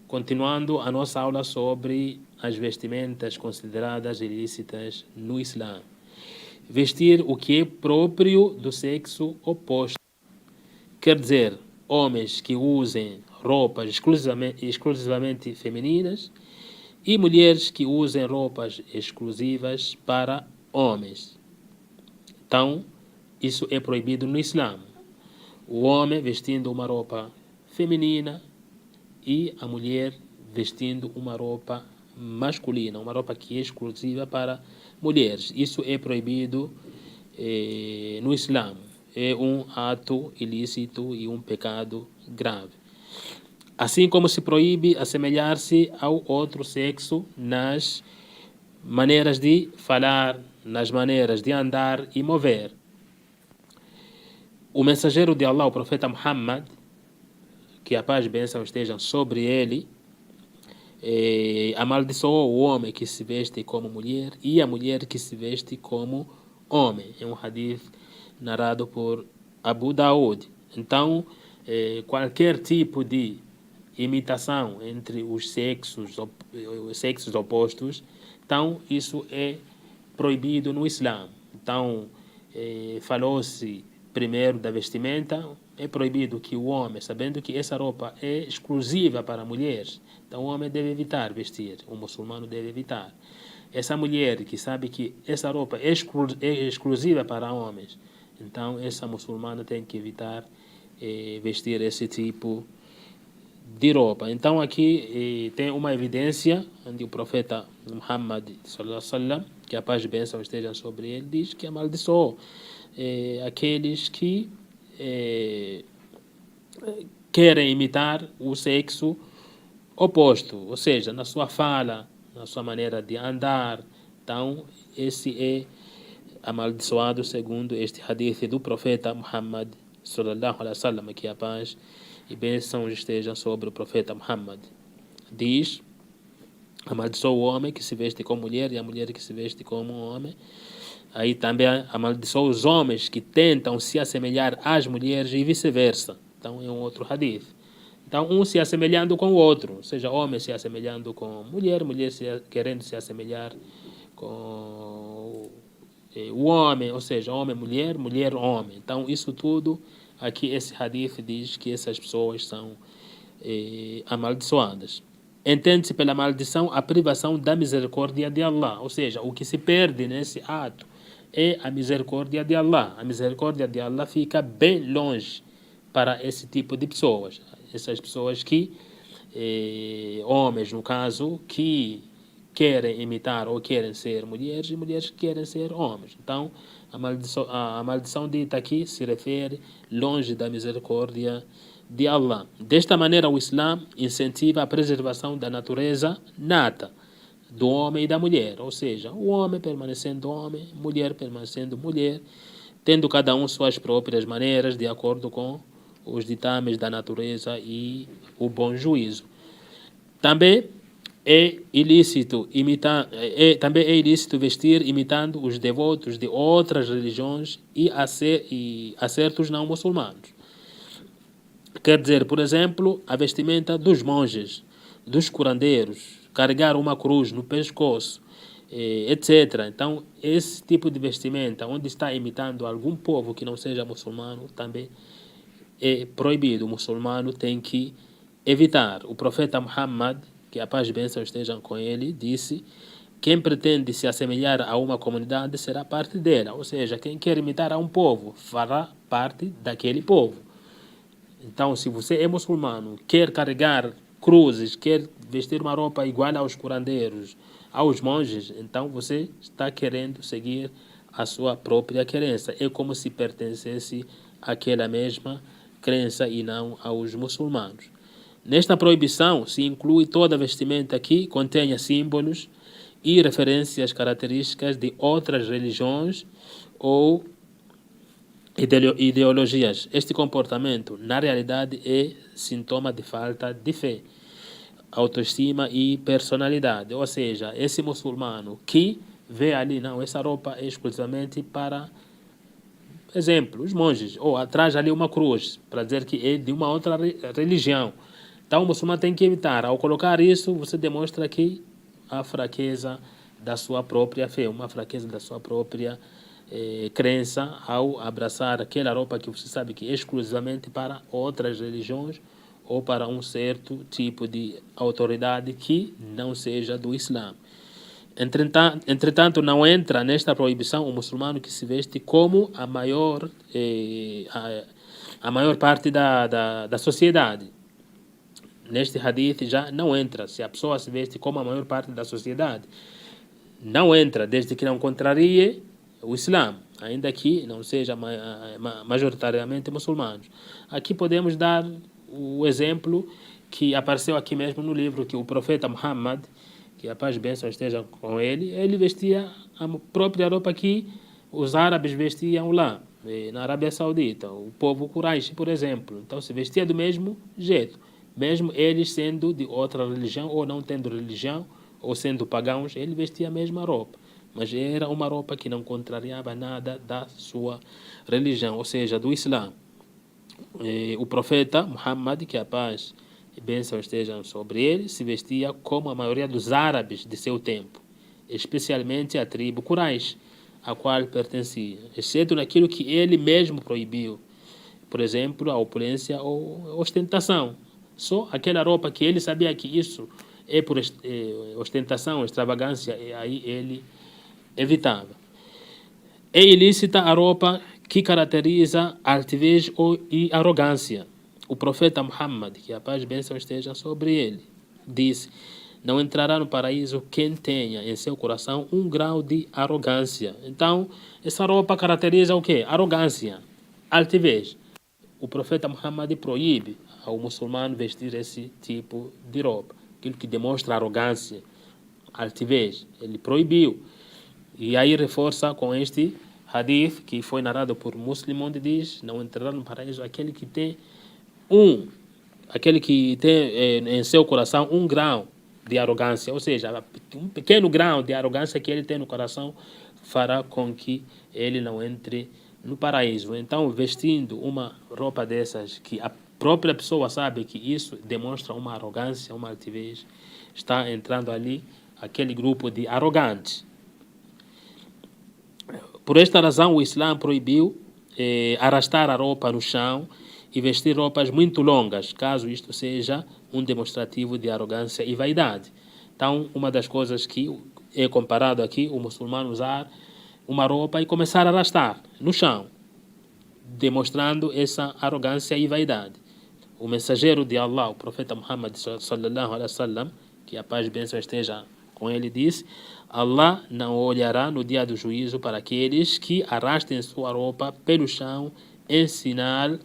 Continuando a nossa aula sobre as vestimentas consideradas ilícitas no Islã. Vestir o que é próprio do sexo oposto. Quer dizer, homens que usem roupas exclusivamente femininas e mulheres que usem roupas exclusivas para homens. Então, isso é proibido no Islã. O homem vestindo uma roupa feminina e a mulher vestindo uma roupa masculina, uma roupa que é exclusiva para mulheres. Isso é proibido no Islã. É um ato ilícito e um pecado grave. Assim como se proíbe assemelhar-se ao outro sexo nas maneiras de falar, nas maneiras de andar e mover. O mensageiro de Allah, o profeta Muhammad, que a paz e bênção estejam sobre ele, amaldiçoou o homem que se veste como mulher e a mulher que se veste como homem. É um hadith narrado por Abu Daud. Então, qualquer tipo de imitação entre os sexos opostos, então isso é proibido no Islã. Então, falou-se primeiro da vestimenta. É proibido que o homem, sabendo que essa roupa é exclusiva para mulheres, então o homem deve evitar vestir, o muçulmano deve evitar. Essa mulher que sabe que essa roupa é exclusiva para homens, então essa muçulmana tem que evitar vestir esse tipo de roupa. Então aqui tem uma evidência onde o profeta Muhammad sallallahu alaihi wasallam, que a paz e bênção estejam sobre ele, diz que amaldiçoou aqueles que querem imitar o sexo oposto, ou seja, na sua fala, na sua maneira de andar. Então, esse é amaldiçoado segundo este hadith do profeta Muhammad sallallahu alaihi wasallam, que a paz e bênção estejam sobre o profeta Muhammad. Diz: amaldiçoa o homem que se veste como mulher e a mulher que se veste como homem. Aí também amaldiçoa os homens que tentam se assemelhar às mulheres e vice-versa. Então é um outro hadith. Então um se assemelhando com o outro, ou seja, homem se assemelhando com mulher, mulher querendo se assemelhar com o homem, ou seja, homem, mulher, mulher, homem. Então isso tudo, aqui esse hadith diz que essas pessoas são amaldiçoadas. Entende-se pela maldição a privação da misericórdia de Allah, ou seja, o que se perde nesse ato é a misericórdia de Allah. A misericórdia de Allah fica bem longe para esse tipo de pessoas. Essas pessoas que, homens no caso, que querem imitar ou querem ser mulheres e mulheres que querem ser homens. Então, a maldição dita aqui se refere longe da misericórdia de Allah. Desta maneira, o Islã incentiva a preservação da natureza nata do homem e da mulher, ou seja, o homem permanecendo homem, mulher permanecendo mulher, tendo cada um suas próprias maneiras de acordo com os ditames da natureza e o bom juízo. Também é ilícito vestir imitando os devotos de outras religiões e acertos não muçulmanos. Quer dizer, por exemplo, a vestimenta dos monges, dos curandeiros, carregar uma cruz no pescoço, etc. Então, esse tipo de vestimenta, onde está imitando algum povo que não seja muçulmano, também é proibido. O muçulmano tem que evitar. O profeta Muhammad, que a paz e bênção estejam com ele, disse: quem pretende se assemelhar a uma comunidade será parte dela. Ou seja, quem quer imitar a um povo fará parte daquele povo. Então, se você é muçulmano, quer carregar cruzes, quer vestir uma roupa igual aos curandeiros, aos monges, então você está querendo seguir a sua própria crença. É como se pertencesse àquela mesma crença e não aos muçulmanos. Nesta proibição se inclui toda vestimenta que contenha símbolos e referências características de outras religiões ou ideologias. Este comportamento, na realidade, é sintoma de falta de fé, autoestima e personalidade. Ou seja, esse muçulmano que vê ali, não, essa roupa é exclusivamente para exemplo, os monges, ou atrás ali uma cruz, para dizer que é de uma outra religião. Então o muçulmano tem que evitar. Ao colocar isso, você demonstra que a fraqueza da sua própria fé, uma fraqueza da sua própria crença ao abraçar aquela roupa que você sabe que é exclusivamente para outras religiões ou para um certo tipo de autoridade que não seja do Islã. Entretanto, não entra nesta proibição o muçulmano que se veste como a maior parte da sociedade. Neste hadith já não entra. Se a pessoa se veste como a maior parte da sociedade, não entra, desde que não contrarie o Islã, ainda que não seja majoritariamente muçulmanos. Aqui podemos dar o exemplo que apareceu aqui mesmo no livro, que o profeta Muhammad, que a paz e bênção esteja com ele vestia a própria roupa que os árabes vestiam lá, na Arábia Saudita, o povo Quraysh, por exemplo. Então se vestia do mesmo jeito, mesmo eles sendo de outra religião ou não tendo religião, ou sendo pagãos, ele vestia a mesma roupa. Mas era uma roupa que não contrariava nada da sua religião, ou seja, do Islã. O profeta Muhammad, que a paz e bênção estejam sobre ele, se vestia como a maioria dos árabes de seu tempo, especialmente a tribo Quraysh, a qual pertencia, exceto naquilo que ele mesmo proibiu, por exemplo, a opulência ou ostentação. Só aquela roupa que ele sabia que isso é por ostentação, extravagância, e aí ele evitava. É ilícita a roupa que caracteriza altivez e arrogância. O profeta Muhammad, que a paz e bênção esteja sobre ele, disse: não entrará no paraíso quem tenha em seu coração um grau de arrogância. Então, essa roupa caracteriza o quê? Arrogância, altivez. O profeta Muhammad proíbe ao muçulmano vestir esse tipo de roupa, aquilo que demonstra arrogância, altivez. Ele proibiu. E aí reforça com este hadith que foi narrado por Muslim, onde diz: não entrará no paraíso aquele que tem em seu coração um grau de arrogância, ou seja, um pequeno grau de arrogância que ele tem no coração fará com que ele não entre no paraíso. Então, vestindo uma roupa dessas, que a própria pessoa sabe que isso demonstra uma arrogância, uma altivez, está entrando ali aquele grupo de arrogantes. Por esta razão, o Islã proibiu arrastar a roupa no chão e vestir roupas muito longas, caso isto seja um demonstrativo de arrogância e vaidade. Então, uma das coisas que é comparado aqui, o muçulmano usar uma roupa e começar a arrastar no chão, demonstrando essa arrogância e vaidade. O mensageiro de Allah, o profeta Muhammad sallallahu alaihi wasallam, que a paz e bênção esteja com ele, disse: Allah não olhará no dia do juízo para aqueles que arrastem sua roupa pelo chão em sinal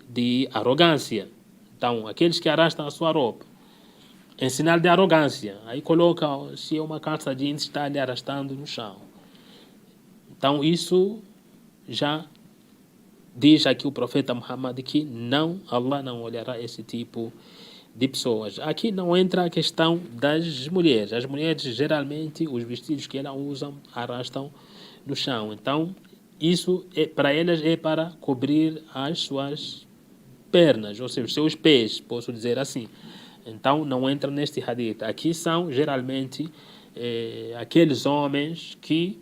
de arrogância. Então, aqueles que arrastam a sua roupa em sinal de arrogância, aí coloca, se é uma calça jeans, está ali arrastando no chão. Então, isso já diz aqui o profeta Muhammad que Allah não olhará esse tipo de pessoas. Aqui não entra a questão das mulheres. As mulheres, geralmente, os vestidos que elas usam arrastam no chão. Então, isso para elas é para cobrir as suas pernas, ou seja, os seus pés, posso dizer assim. Então, não entra neste hadith. Aqui são, geralmente, aqueles homens que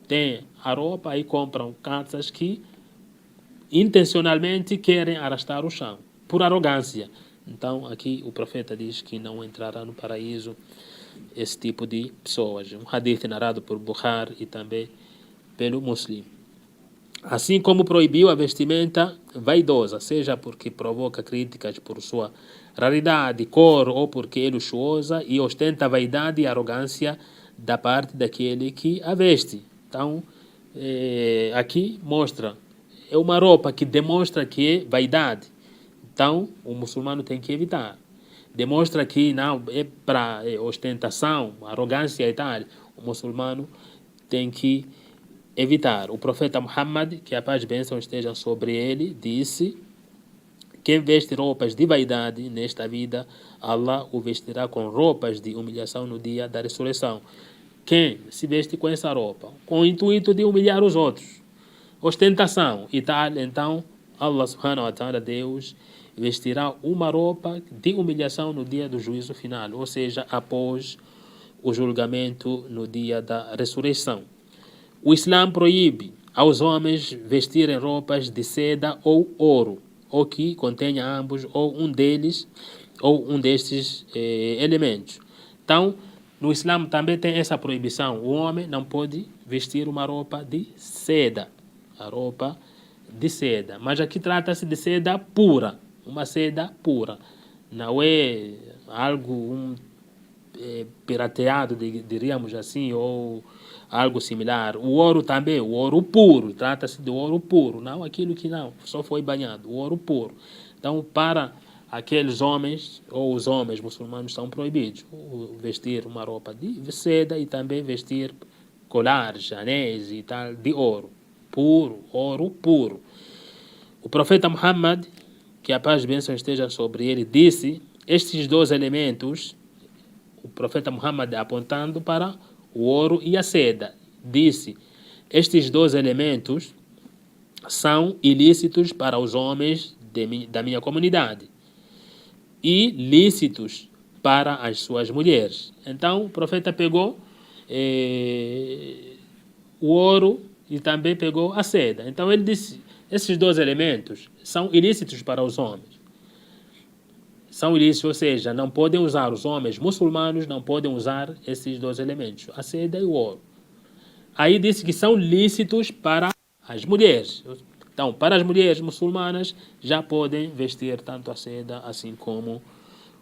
têm a roupa e compram calças que intencionalmente querem arrastar o chão, por arrogância. Então, aqui o profeta diz que não entrará no paraíso esse tipo de pessoas. Um hadith narrado por Bukhari e também pelo Muslim. Assim como proibiu a vestimenta vaidosa, seja porque provoca críticas por sua raridade, cor ou porque é luxuosa e ostenta vaidade e arrogância da parte daquele que a veste. Então, aqui mostra, é uma roupa que demonstra que é vaidade. Então, o muçulmano tem que evitar. Demonstra que não é para ostentação, arrogância e tal. O muçulmano tem que evitar. O profeta Muhammad, que a paz e bênção estejam sobre ele, disse: quem veste roupas de vaidade nesta vida, Allah o vestirá com roupas de humilhação no dia da ressurreição. Quem se veste com essa roupa? Com o intuito de humilhar os outros. ostentação e tal, então Allah subhanahu wa ta'ala, Deus, vestirá uma roupa de humilhação no dia do juízo final, ou seja, após o julgamento no dia da ressurreição. O Islã proíbe aos homens vestirem roupas de seda ou ouro, ou que contenha ambos, ou um deles, ou um destes elementos. Então, no Islã também tem essa proibição. O homem não pode vestir uma roupa de seda, a roupa de seda. Mas aqui trata-se de seda pura, uma seda pura. Não é algo pirateado, diríamos assim, ou algo similar. O ouro também, o ouro puro, trata-se de ouro puro, não aquilo que não, só foi banhado, o ouro puro. Então, para aqueles homens, ou os homens muçulmanos, são proibidos vestir uma roupa de seda e também vestir colares, anéis e tal, de ouro puro, ouro puro. O profeta Muhammad, que a paz e bênção esteja sobre ele, disse estes dois elementos. O profeta Muhammad, apontando para o ouro e a seda, disse: estes dois elementos são ilícitos para os homens da minha comunidade e lícitos para as suas mulheres. Então o profeta pegou o ouro e também pegou a seda. Então ele disse: esses dois elementos são ilícitos para os homens. São ilícitos, ou seja, não podem usar, os homens muçulmanos não podem usar esses dois elementos, a seda e o ouro. Aí disse que são lícitos para as mulheres. Então, para as mulheres muçulmanas já podem vestir tanto a seda assim como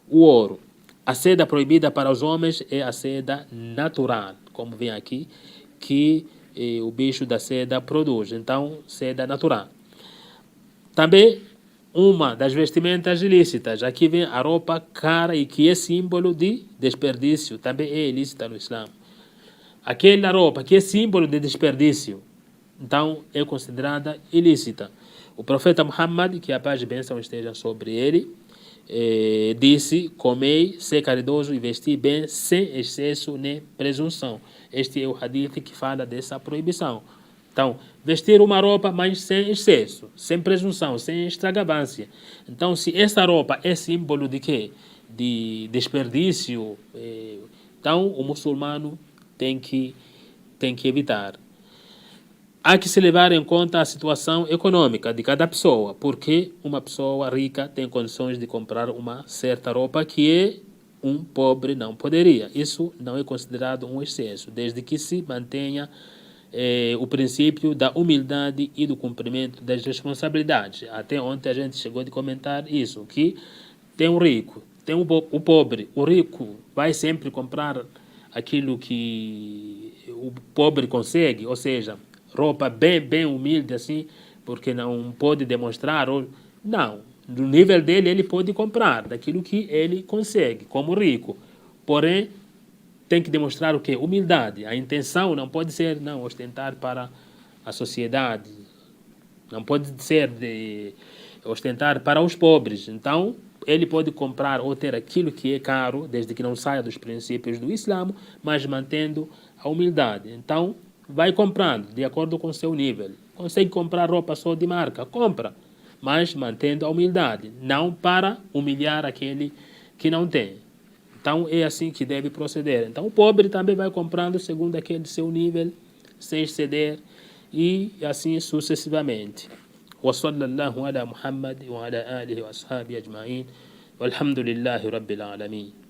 o ouro. A seda proibida para os homens é a seda natural, como vem aqui, que o bicho da seda produz. Então, seda natural. Também uma das vestimentas ilícitas, aqui vem a roupa cara e que é símbolo de desperdício, também é ilícita no Islã. Aquela roupa que é símbolo de desperdício, então é considerada ilícita. O profeta Muhammad, que a paz e bênção esteja sobre ele, disse: comei, ser caridoso e vestir bem, sem excesso nem presunção. Este é o hadith que fala dessa proibição. Então, vestir uma roupa, mas sem excesso, sem presunção, sem extravagância. Então, se essa roupa é símbolo de quê? De desperdício, então o muçulmano tem que evitar. Há que se levar em conta a situação econômica de cada pessoa, porque uma pessoa rica tem condições de comprar uma certa roupa que um pobre não poderia. Isso não é considerado um excesso, desde que se mantenha o princípio da humildade e do cumprimento das responsabilidades. Até ontem a gente chegou a comentar isso, que tem um rico, tem o pobre. O rico vai sempre comprar aquilo que o pobre consegue, ou seja, roupa bem humilde assim, porque não pode demonstrar, não, no nível dele ele pode comprar daquilo que ele consegue, como rico. Porém, tem que demonstrar o quê? Humildade. A intenção não pode ser ostentar para a sociedade, não pode ser de ostentar para os pobres. Então, ele pode comprar ou ter aquilo que é caro, desde que não saia dos princípios do Islã, mas mantendo a humildade. Então, vai comprando de acordo com o seu nível. Consegue comprar roupa só de marca? Compra, mas mantendo a humildade, não para humilhar aquele que não tem. Então é assim que deve proceder. Então o pobre também vai comprando segundo aquele seu nível, sem exceder, e assim sucessivamente. وصلى الله على محمد وعلى آله وأصحابه أجمعين والحمد لله رب العالمين.